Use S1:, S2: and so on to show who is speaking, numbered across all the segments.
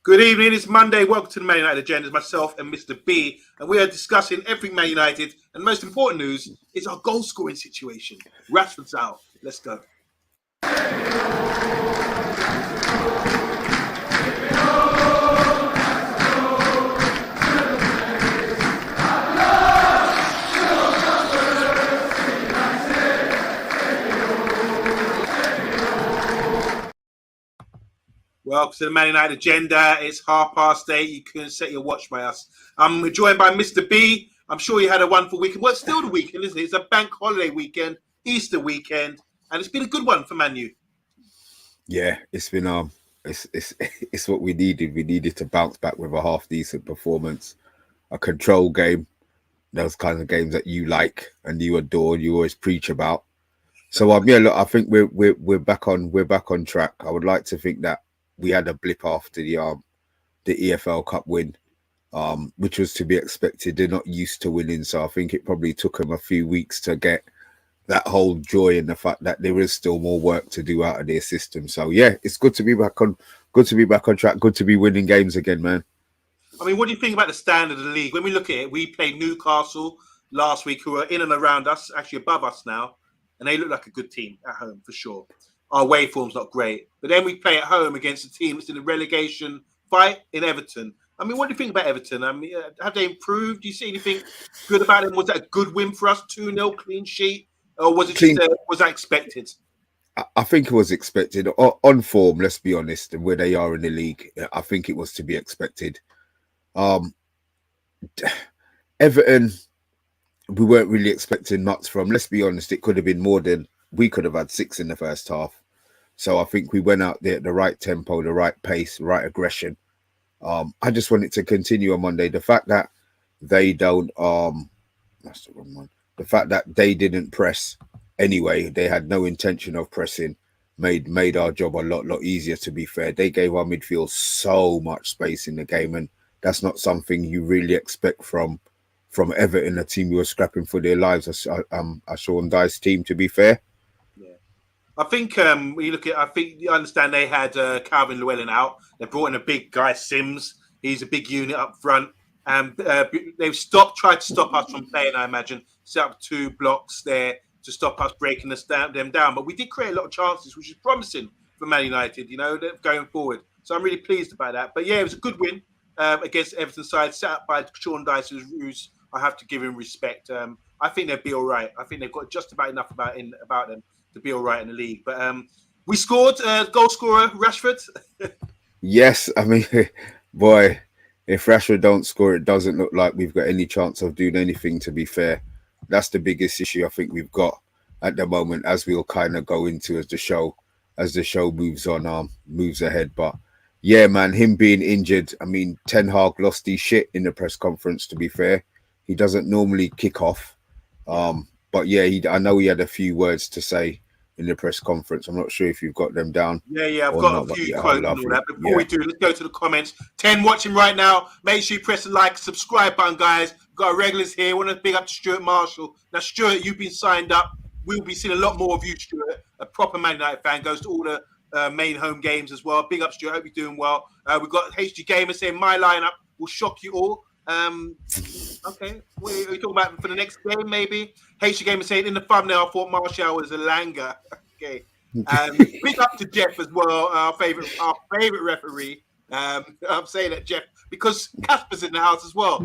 S1: Good evening, it's Monday. Welcome to the Man United Agenda. It's myself and Mr. B, and we are discussing everything Man United. And the most important news is our goal scoring situation. Rashford's out. Let's go. Welcome to the Man United Agenda. It's 8:30. You can set your watch by us. I'm joined by Mr. B. I'm sure you had a wonderful weekend. Well, it's still the weekend, isn't it? It's a bank holiday weekend, Easter weekend, and it's been a good one for Man U.
S2: Yeah, it's been it's what we needed. We needed to bounce back with a half decent performance, a control game, those kinds of games that you like and you adore, you always preach about. So yeah, look, I think we're back on track. I would like to think that we had a blip after the EFL Cup win, which was to be expected. They're not used to winning, so I think it probably took them a few weeks to get that whole joy in the fact that there is still more work to do out of their system. So yeah, it's good to be back on track. Good to be winning games again, man.
S1: I mean, what do you think about the standard of the league? When we look at it, we played Newcastle last week, who are in and around us, actually above us now, and they look like a good team at home for sure. Our away form's not great, but then we play at home against a team that's in a relegation fight in Everton. I mean, what do you think about Everton? I mean, have they improved? Do you see anything good about them? Was that a good win for us? 2-0 clean sheet, or was it just was that expected?
S2: I think it was expected. On form, let's be honest, and where they are in the league, I think it was to be expected. Everton, we weren't really expecting much from. Let's be honest, it could have been more than we could have had 6 in the first half. So I think we went out there at the right tempo, the right pace, right aggression. I just want it to continue on Monday. The fact that they don't, that's the wrong one. The fact that they didn't press anyway, they had no intention of pressing, made our job a lot easier. To be fair, they gave our midfield so much space in the game, and that's not something you really expect from Everton, a team who are scrapping for their lives. A Sean Dyche team, to be fair.
S1: Yeah, I think when you look at, I think you understand they had Calvin Llewellyn out. They brought in a big guy, Sims. He's a big unit up front, and they've tried to stop us from playing. I imagine set up 2 blocks there to stop us breaking them down. But we did create a lot of chances, which is promising for Man United. You know, going forward. So I'm really pleased about that. But yeah, it was a good win against Everton side, set up by Sean Dyche, who's I have to give him respect. I think they'll be all right. I think they've got just about enough about them to be all right in the league. But we scored goal scorer Rashford.
S2: Yes, I mean, boy, if Rashford don't score, it doesn't look like we've got any chance of doing anything. To be fair, that's the biggest issue I think we've got at the moment, as we'll kind of go into as the show moves on, moves ahead. But yeah, man, him being injured, I mean, Ten Hag lost his shit in the press conference. To be fair, he doesn't normally kick off. But yeah, I know he had a few words to say in the press conference. I'm not sure if you've got them down.
S1: Yeah, I've got a few quotes and all that. Before we do, let's go to the comments. 10 watching right now. Make sure you press the like, subscribe button, guys. We've got our regulars here. I want to big up to Stuart Marshall. Now, Stuart, you've been signed up. We'll be seeing a lot more of you, Stuart. A proper Man United fan, goes to all the main home games as well. Big up, Stuart. Hope you're doing well. We've got HG Gamer saying my lineup will shock you all. Okay, what are you talking about for the next game? Maybe HG Gamer saying in the thumbnail, I thought Martial was a Langer. Okay, big up to Jeff as well, our favorite referee. I'm saying that, Jeff, because Casper's in the house as well.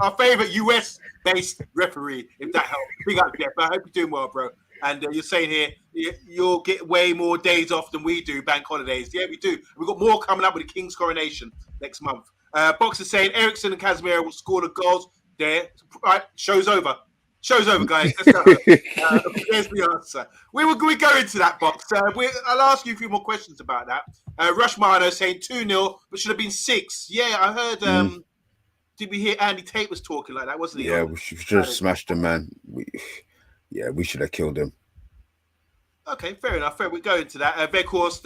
S1: Our favorite US-based referee, if that helps. Big up, Jeff. I hope you're doing well, bro. And you're saying here you'll get way more days off than we do, bank holidays. Yeah, we do. We've got more coming up with the King's coronation next month. Box is saying Ericsson and Casemiro will score the goals. There, right? Show's over. Show's over, guys. Let's go. There's the answer. We go into that box. I'll ask you a few more questions about that. Rushmano saying 2-0, but should have been 6. Yeah, I heard. Did we hear Andy Tate was talking like that, wasn't he?
S2: Yeah, we should have smashed him, man. We should have killed him.
S1: Okay, fair enough. We go into that. Veghorst,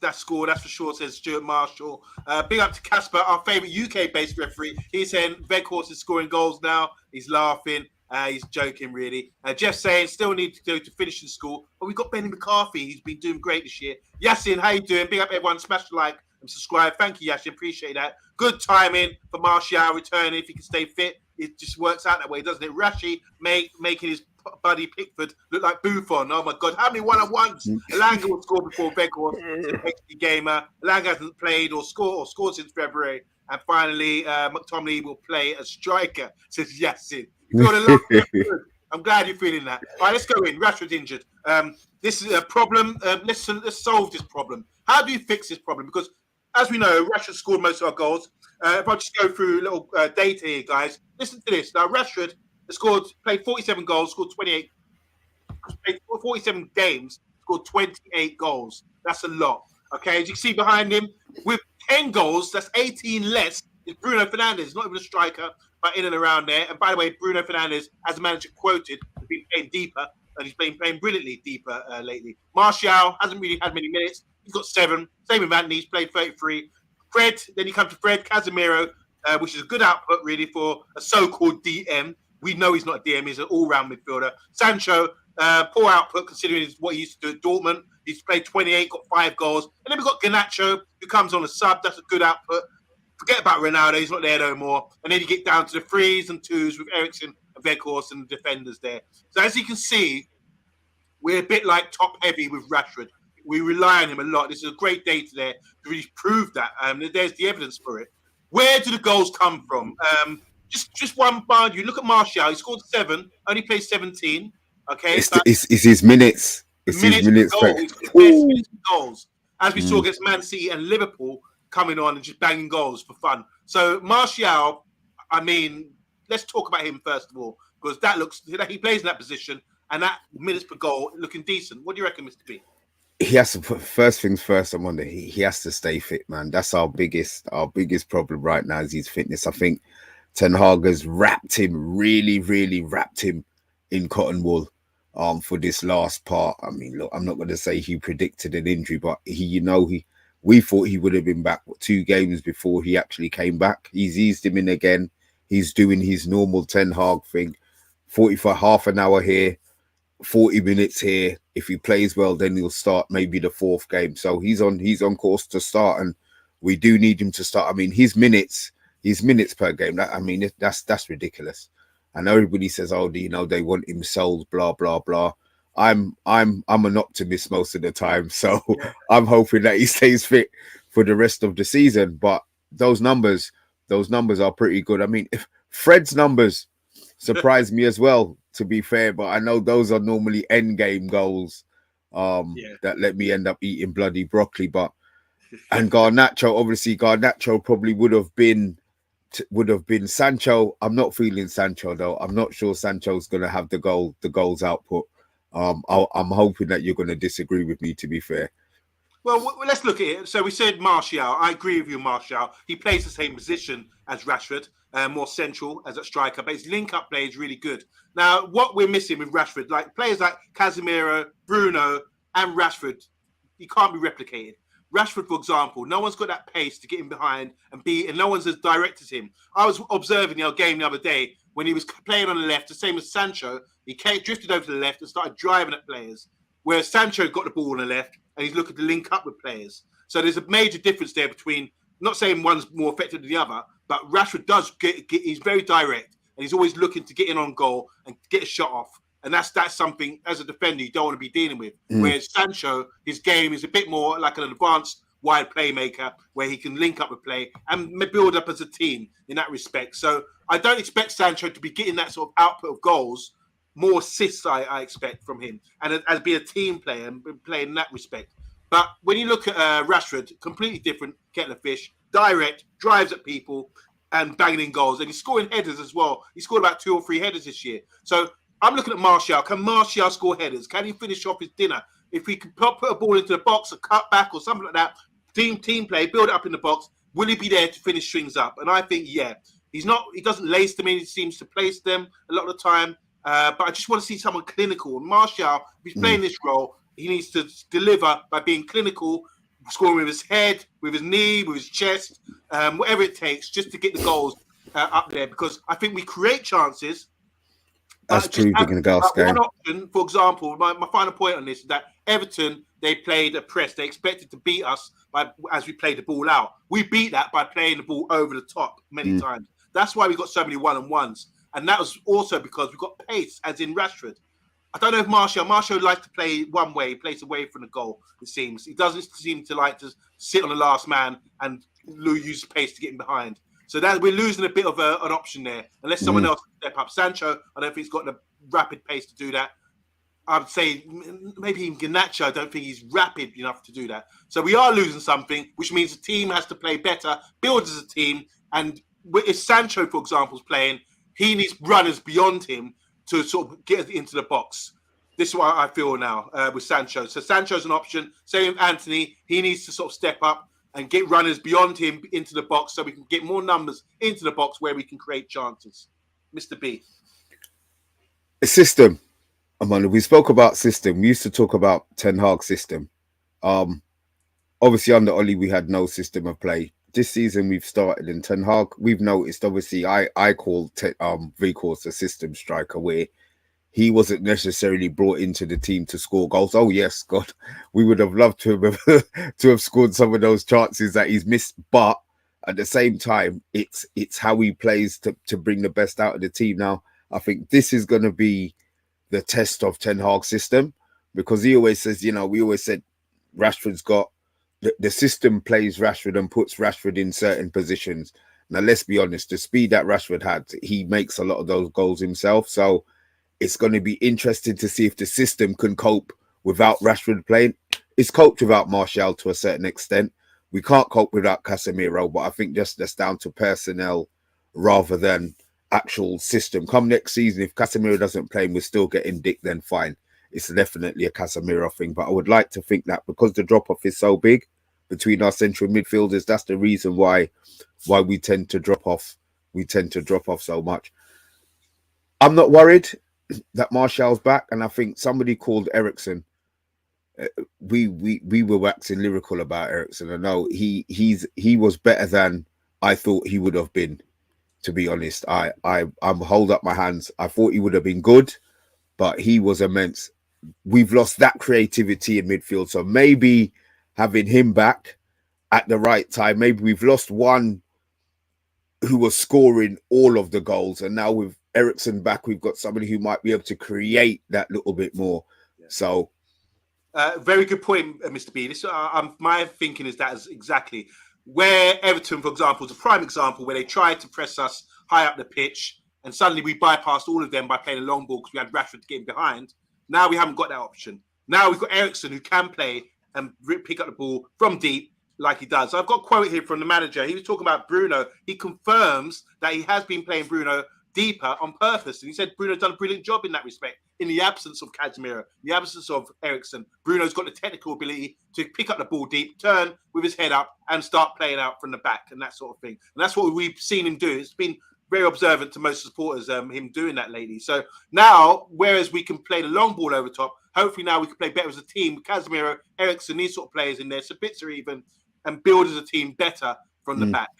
S1: that score, that's for sure, says Stuart Marshall. Big up to Casper, our favourite UK-based referee. He's saying Veghorst is scoring goals now. He's laughing. He's joking, really. Jeff saying still need to go to finish in school. But we've got Benny McCarthy. He's been doing great this year. Yasin, how you doing? Big up everyone. Smash the like and subscribe. Thank you, Yashi. Appreciate that. Good timing for Martial returning. If he can stay fit, it just works out that way, doesn't it? Rashi making his buddy Pickford look like Buffon. Oh my God, how many one-on-ones Elanga will score before Weghorst? XG gamer. Elanga hasn't played or scored since February. And finally, McTominay will play as striker, says Yassin. You feel the love? I'm glad you're feeling that. All right, let's go in. Rashford's injured. This is a problem. Let's solve this problem. How do you fix this problem? Because, as we know, Rashford scored most of our goals. If I just go through a little data here, guys, listen to this. Now, Rashford played 47 goals, scored 28, played 47 games, scored 28 goals. That's a lot. Okay, as you can see behind him, with 10 goals, that's 18 less. Is Bruno Fernandes, not even a striker, but in and around there. And by the way, Bruno Fernandes, as the manager quoted, has been playing deeper, and he's been playing brilliantly deeper lately. Martial hasn't really had many minutes. He's got 7. Same with Anthony, he's played 33. Fred, then you come to Fred, Casemiro, which is a good output, really, for a so-called DM. We know he's not a DM, he's an all-round midfielder. Sancho, poor output, considering what he used to do at Dortmund. He's played 28, got 5 goals. And then we've got Garnacho, who comes on a sub. That's a good output. Forget about Ronaldo. He's not there no more. And then you get down to the 3s and 2s with Eriksen and Weghorst and the defenders there. So as you can see, we're a bit like top-heavy with Rashford. We rely on him a lot. This is a great data there to really prove that. There's the evidence for it. Where do the goals come from? Just one bar. You look at Martial. He scored 7. Only played 17. Okay,
S2: it's his minutes. It's his minutes.
S1: Goals. As we saw against Man City and Liverpool, coming on and just banging goals for fun. So Martial, I mean, let's talk about him first of all, because he plays in that position and that minutes per goal looking decent. What do you reckon, Mr. B?
S2: He has to put first things first. I'm wondering he has to stay fit, man. That's our biggest problem right now is his fitness. I think Ten Hag has really wrapped him in cotton wool for this last part. I mean, look, I'm not going to say he predicted an injury, but we thought he would have been back 2 games before he actually came back. He's eased him in again. He's doing his normal Ten Hag thing, 45 half an hour here, 40 minutes here. If he plays well, then he'll start maybe the 4th game. So he's on course to start, and we do need him to start. I mean, his minutes per game. That's ridiculous. And everybody says, oh, they want him sold, blah blah blah. I'm an optimist most of the time, so I'm hoping that he stays fit for the rest of the season. But those numbers are pretty good. I mean, if Fred's numbers surprise me as well, to be fair, but I know those are normally end game goals that let me end up eating bloody broccoli. And Garnacho probably would have been Sancho. I'm not feeling Sancho though. I'm not sure Sancho's going to have the goals output. I'm hoping that you're going to disagree with me, to be fair.
S1: Well, let's look at it. So we said Martial. I agree with you, Martial. He plays the same position as Rashford, more central as a striker, but his link-up play is really good. Now, what we're missing with Rashford, like players like Casemiro, Bruno, and Rashford, he can't be replicated. Rashford, for example, no one's got that pace to get him behind and no one's as direct as him. I was observing our game the other day when he was playing on the left, the same as Sancho. He drifted over to the left and started driving at players, whereas Sancho got the ball on the left and he's looking to link up with players. So there's a major difference there between, not saying one's more effective than the other, but Rashford does he's very direct and he's always looking to get in on goal and get a shot off. And that's something, as a defender, you don't want to be dealing with. Whereas Sancho, his game is a bit more like an advanced wide playmaker where he can link up with play and build up as a team in that respect. So I don't expect Sancho to be getting that sort of output of goals. More assists I expect from him, and as be a team player and play in that respect. But when you look at Rashford, completely different kettle of fish, direct, drives at people and banging in goals. And he's scoring headers as well. He scored about 2 or 3 headers this year. So I'm looking at Martial. Can Martial score headers? Can he finish off his dinner? If we can put a ball into the box, a cut back or something like that, team play, build it up in the box, will he be there to finish things up? And I think, yeah. He doesn't lace them in. He seems to place them a lot of the time. But I just want to see someone clinical. And Martial, if he's playing this role, he needs to deliver by being clinical, scoring with his head, with his knee, with his chest, whatever it takes, just to get the goals up there. Because I think we create chances.
S2: That's true. One
S1: option, for example, my final point on this is that Everton, they played a press. They expected to beat us as we played the ball out. We beat that by playing the ball over the top many times. That's why we got so many 1-on-1s. And that was also because we got pace, as in Rashford. I don't know if Martial likes to play one way. He plays away from the goal, it seems. He doesn't seem to like to sit on the last man and use pace to get him behind. So that we're losing a bit of an option there. Unless someone else can step up. Sancho, I don't think he's got the rapid pace to do that. I'd say maybe even Garnacho, I don't think he's rapid enough to do that. So we are losing something, which means the team has to play better, build as a team. And if Sancho, for example, is playing, he needs runners beyond him to sort of get into the box. This is what I feel now with Sancho. So Sancho's an option. Same with Anthony. He needs to sort of step up and get runners beyond him into the box so we can get more numbers into the box where we can create chances. Mr. B.
S2: A system. Amanda, we spoke about system. We used to talk about Ten Hag system. Obviously, under Oli, we had no system of play. This season, we've started in Ten Hag. We've noticed, obviously, I call Weghorst a system striker, where he wasn't necessarily brought into the team to score goals. Oh yes, God, we would have loved to have scored some of those chances that he's missed. But at the same time, it's how he plays to bring the best out of the team. Now, I think this is going to be the test of Ten Hag's system, because he always says, we always said Rashford's got the system plays Rashford and puts Rashford in certain positions. Now, let's be honest, the speed that Rashford had, he makes a lot of those goals himself. So it's going to be interesting to see if the system can cope without Rashford playing. It's coped without Martial to a certain extent. We can't cope without Casemiro, but I think just that's down to personnel rather than actual system. Come next season, if Casemiro doesn't play and we're still getting Dick, then fine. It's definitely a Casemiro thing. But I would like to think that because the drop-off is so big between our central midfielders, that's the reason why we tend to drop off. We tend to drop off so much. I'm not worried that Martial's back, and I think somebody called Eriksen. We were waxing lyrical about Eriksen. I know he was better than I thought he would have been. To be honest, I'm hold up my hands. I thought he would have been good, but he was immense. We've lost that creativity in midfield, so maybe having him back at the right time. Maybe we've lost one who was scoring all of the goals, and now with Eriksen back, we've got somebody who might be able to create that little bit more. Yeah. So,
S1: very good point, Mr. B. This, my thinking is that is exactly where Everton, for example, is a prime example where they tried to press us high up the pitch, and suddenly we bypassed all of them by playing a long ball because we had Rashford getting behind. Now we haven't got that option. Now we've got Eriksen who can play and pick up the ball from deep like he does. So I've got a quote here from the manager. He was talking about Bruno. He confirms that he has been playing Bruno deeper on purpose. And he said Bruno's done a brilliant job in that respect. In the absence of Casemiro, in the absence of Eriksen, Bruno's got the technical ability to pick up the ball deep, turn with his head up and start playing out from the back and that sort of thing. And that's what we've seen him do. It's been very observant to most supporters, him doing that lately. So now, whereas we can play the long ball over top, hopefully now we can play better as a team. Casemiro, Eriksen, these sort of players in there, Sabitzer even, and build as a team better from the back.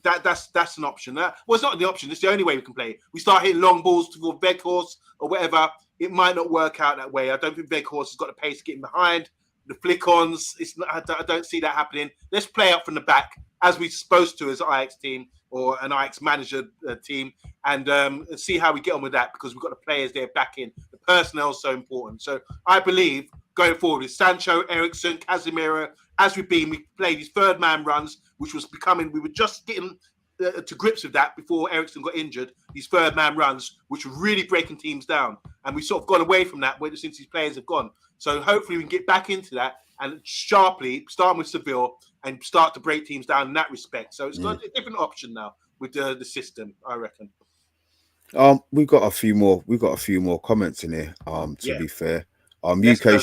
S1: That's an option. Well, it's not the option. It's the only way we can play. We start hitting long balls to Weghorst or whatever. It might not work out that way. I don't think Weghorst has got the pace to get in behind. The flick-ons, I don't see that happening. Let's play up from the back as we're supposed to as an Ajax team or an Ajax manager team and see how we get on with that because we've got the players there back in. The personnel is so important. So I believe going forward with Sancho, Eriksen, Casemiro, as we play these third man runs, which was becoming, we were just getting to grips with that before Eriksen got injured, these third man runs, which were really breaking teams down. And we sort of gone away from that since these players have gone. So hopefully we can get back into that and sharply, starting with Seville, and start to break teams down in that respect. So it's got a different option now with the system, I reckon.
S2: We've got a few more comments in here. To be fair, UK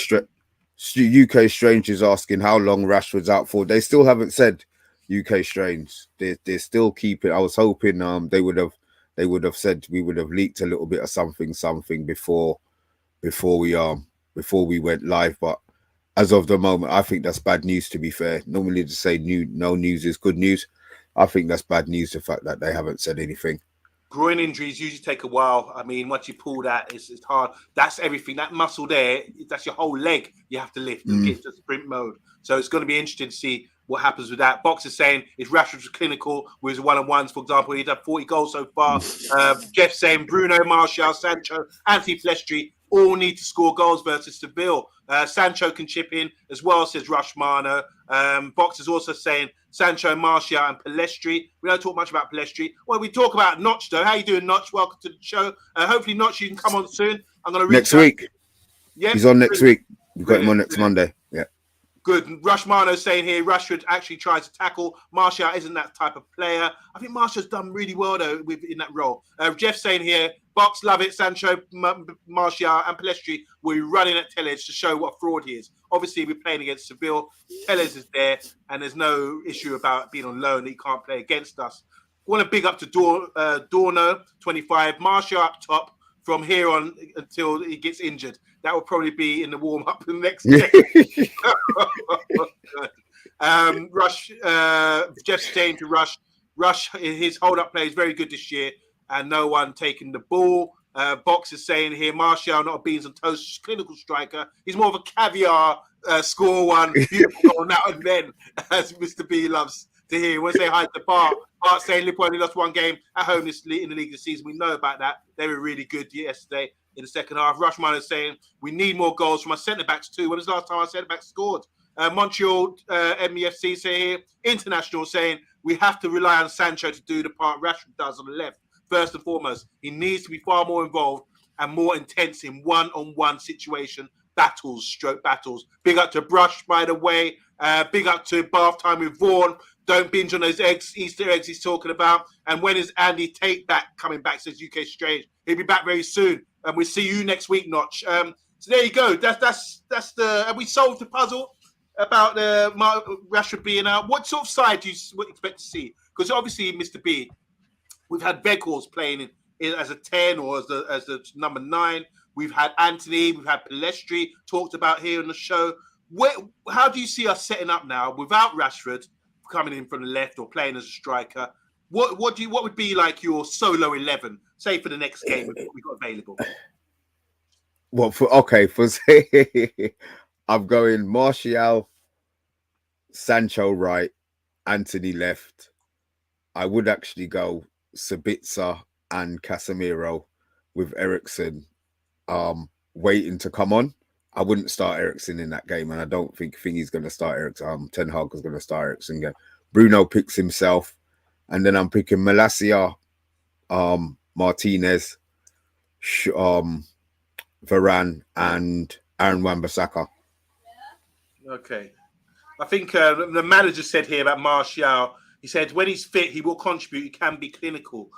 S2: Strange is asking how long Rashford's out for. They still haven't said. UK Strange, they're still keeping. I was hoping they would have said we would have leaked a little bit of something before we went live. But as of the moment, I think that's bad news. To be fair, normally to say no news is good news. I think that's bad news. The fact that they haven't said anything.
S1: groin injuries usually take a while. I mean, once you pull that, it's hard. That's everything. That muscle there, that's your whole leg you have to lift and get into sprint mode. So it's going to be interesting to see what happens with that. Box is saying if Rashford was clinical with his one-on-ones, for example, he'd have 40 goals so far. Jeff saying Bruno, Martial, Sancho, Anthony Pelestri all need to score goals versus Seville. Sancho can chip in as well, says Rushmano. Box is also saying Sancho, Martial, and Pelestri. We don't talk much about Pelestri. Well, we talk about Notch, though. How you doing, Notch? Welcome to the show. Hopefully, Notch, you can come on soon. I'm going to reach
S2: next week.
S1: Yeah,
S2: he's on next week. We've got him on next Monday. Yeah.
S1: Good. Rushmano saying here, Rashford actually tries to tackle. Martial isn't that type of player. I think Martial's done really well, though, in that role. Jeff saying here, Box, love it. Sancho, Martial, and Pelestri will be running at Tellez to show what fraud he is. Obviously, we're playing against Seville. Tellez is there, and there's no issue about being on loan that he can't play against us. I want to big up to Dorno, 25. Martial up top from here on until he gets injured. That will probably be in the warm-up the next game. Jeff's saying to Rush, his hold-up play is very good this year, and no one taking the ball. Box is saying here, Martial, not a beans and toast clinical striker. He's more of a caviar, score one, beautiful goal now and then, as Mr. B loves to hear. When say hi to Bart. Bart saying Liverpool only lost one game at home in the league this season. We know about that. They were really good yesterday in the second half. Rushman is saying we need more goals from our centre-backs too. When was the last time our centre-backs scored? Montreal MEFC say here, international saying we have to rely on Sancho to do the part Rashford does on the left. First and foremost, he needs to be far more involved and more intense in one-on-one situation, battles. Big up to Brush, by the way. Big up to Bath Time with Vaughan. Don't binge on those Easter eggs he's talking about. And when is Andy Tate coming back, says UK Strange. He'll be back very soon. And we'll see you next week, Notch. So there you go. That's the. Have we solved the puzzle about Rashford being out? What sort of side do you expect to see? Because obviously, Mr. B, we've had Beckles playing as a 10 or as the number 9. We've had Anthony. We've had Pelestri talked about here on the show. How do you see us setting up now without Rashford coming in from the left or playing as a striker? What would be like your solo 11, say for the next game we got available?
S2: Well, I'm going Martial, Sancho right, Anthony left. I would actually go Sabitzer and Casemiro with Eriksen waiting to come on. I wouldn't start Eriksen in that game, and I don't think he's going to start Eriksen. Ten Hag is going to start Eriksen again. Bruno picks himself, and then I'm picking Malacia, Martinez, Varane, and Aaron Wan-Bissaka.
S1: Okay. I think the manager said here about Martial, he said when he's fit, he will contribute. He can be clinical.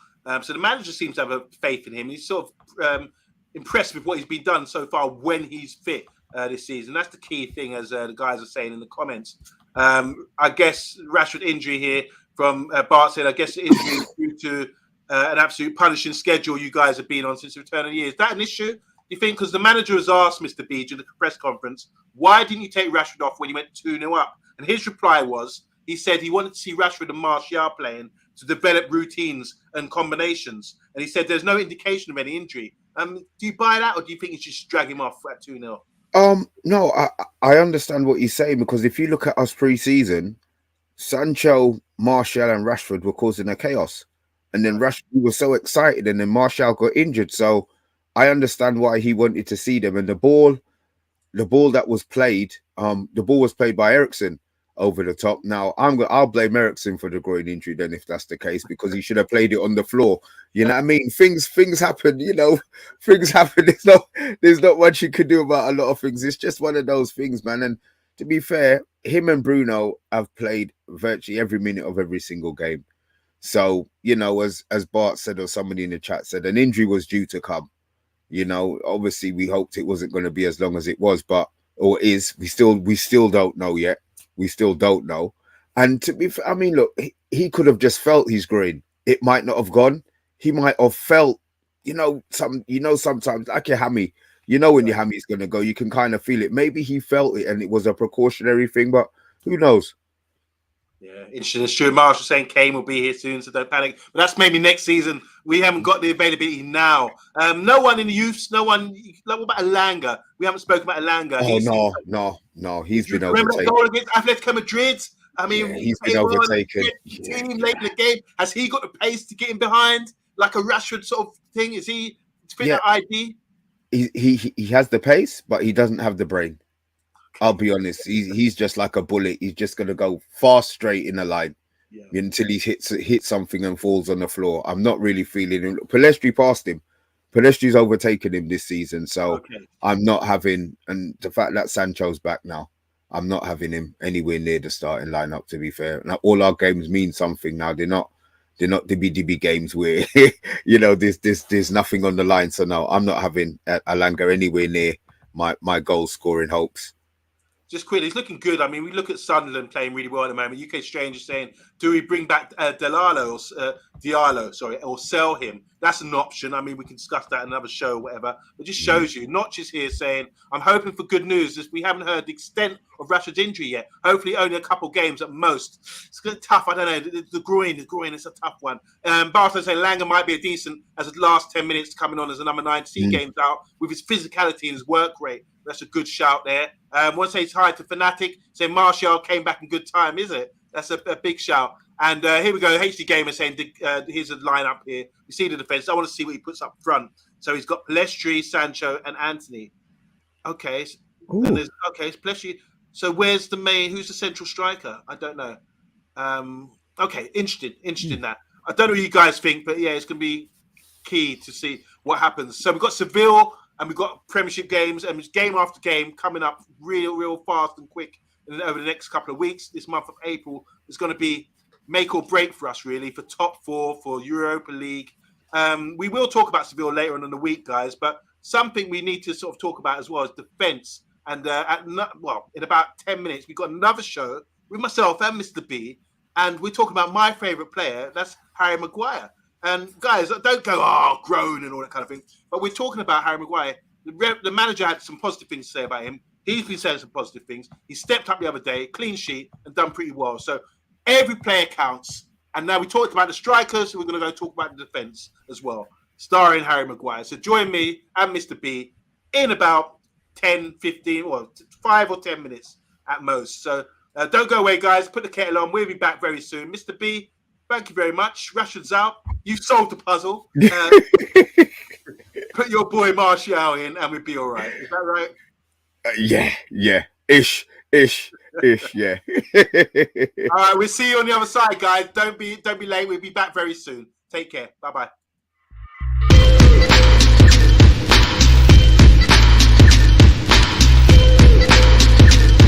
S1: So the manager seems to have a faith in him. He's sort of impressed with what he's been done so far when he's fit this season. That's the key thing, as the guys are saying in the comments. I guess Rashford injury here from Bart said, I guess injury is due to an absolute punishing schedule you guys have been on since the return of the year. Is that an issue, do you think? Because the manager has asked Mr. B during the press conference, why didn't you take Rashford off when you went 2-0 up? And his reply was, he said he wanted to see Rashford and Martial playing to develop routines and combinations. And he said there's no indication of any injury. Do you buy that, or do you think you should just drag him off at 2-0?
S2: No, I understand what you're saying, because if you look at us pre-season, Sancho, Martial, and Rashford were causing a chaos. And then Rashford was so excited, and then Martial got injured. So I understand why he wanted to see them. And the ball that was played, the ball was played by Eriksen over the top. Now I'll blame Eriksen for the groin injury then, if that's the case, because he should have played it on the floor. You know what I mean? Things happen, things happen. There's not much you could do about a lot of things. It's just one of those things, man. And to be fair, him and Bruno have played virtually every minute of every single game. So, as Bart said, or somebody in the chat said, an injury was due to come. Obviously we hoped it wasn't going to be as long as it was, or is. We still don't know yet. We still don't know. And to be fair, I mean, look, he could have just felt his groin. It might not have gone. He might have felt, sometimes like your hammy, when your hammy is going to go, you can kind of feel it. Maybe he felt it and it was a precautionary thing, but who knows?
S1: Yeah, interesting. Stuart Marshall saying Kane will be here soon, so don't panic. But that's maybe next season. We haven't got the availability now. No one in the youths. No one. Like, what about Elanga? We haven't spoken about Elanga.
S2: Oh no. He's
S1: Do you
S2: been
S1: remember that
S2: overtaken.
S1: goal against Atletico Madrid? I
S2: Yeah,
S1: mean, he
S2: he's been
S1: came on,
S2: overtaken.
S1: the team late in the game. Has he got the pace to get in behind like a Rashford sort of thing? Is he fit that ID?
S2: He has the pace, but he doesn't have the brain. I'll be honest. He's just like a bullet. He's just gonna go fast straight in the line until he hits something and falls on the floor. I'm not really feeling him. Pelestri passed him. Pedestrian's overtaken him this season, so I'm not having. And the fact that Sancho's back now, I'm not having him anywhere near the starting lineup. To be fair, now all our games mean something now. They're not DB games where there's nothing on the line. So no, I'm not having Elanga anywhere near my goal scoring hopes.
S1: Just quickly, he's looking good. I mean, we look at Sunderland playing really well at the moment. UK Stranger saying, do we bring back Diallo, or sell him? That's an option. I mean, we can discuss that in another show or whatever. It just shows you. Notch is here saying, I'm hoping for good news. We haven't heard the extent of Rashford's injury yet. Hopefully only a couple games at most. It's going to be tough. I don't know. The groin is a tough one. Barton saying Langer might be a decent as the last 10 minutes coming on as a number 9 to see games out with his physicality and his work rate. That's a good shout there. Want to say hi to Fanatic, saying Martial came back in good time, is it? That's a big shout. And here we go, HD Gamer saying, here's a lineup here. You see the defense. I want to see what he puts up front. So he's got Pelestri, Sancho, and Anthony. Okay. It's Pelestri. So where's the main? Who's the central striker? I don't know. Okay, interested in that. I don't know what you guys think, but yeah, it's going to be key to see what happens. So we've got Seville and we've got Premiership games, and it's game after game coming up real fast and quick. And over the next couple of weeks, this month of April is going to be make or break for us, really, for top 4, for Europa League. We will talk about Seville later on in the week, guys, but something we need to sort of talk about as well is defence. And in about 10 minutes, we've got another show with myself and Mr. B, and we're talking about my favourite player, that's Harry Maguire. And guys, don't go, groan and all that kind of thing. But we're talking about Harry Maguire. The manager had some positive things to say about him. He's been saying some positive things. He stepped up the other day, clean sheet, and done pretty well. So every player counts. And now we talked about the strikers, so we're going to go talk about the defence as well, starring Harry Maguire. So join me and Mr. B in about 10, 15, or 5 or 10 minutes at most. So don't go away, guys. Put the kettle on. We'll be back very soon. Mr. B, thank you very much. Rashford's out. You've solved the puzzle. Put your boy Martial in and we'll be all right. Is that right?
S2: Yeah. Ish, yeah.
S1: All right, we'll see you on the other side, guys. Don't be late. We'll be back very soon. Take care. Bye-bye.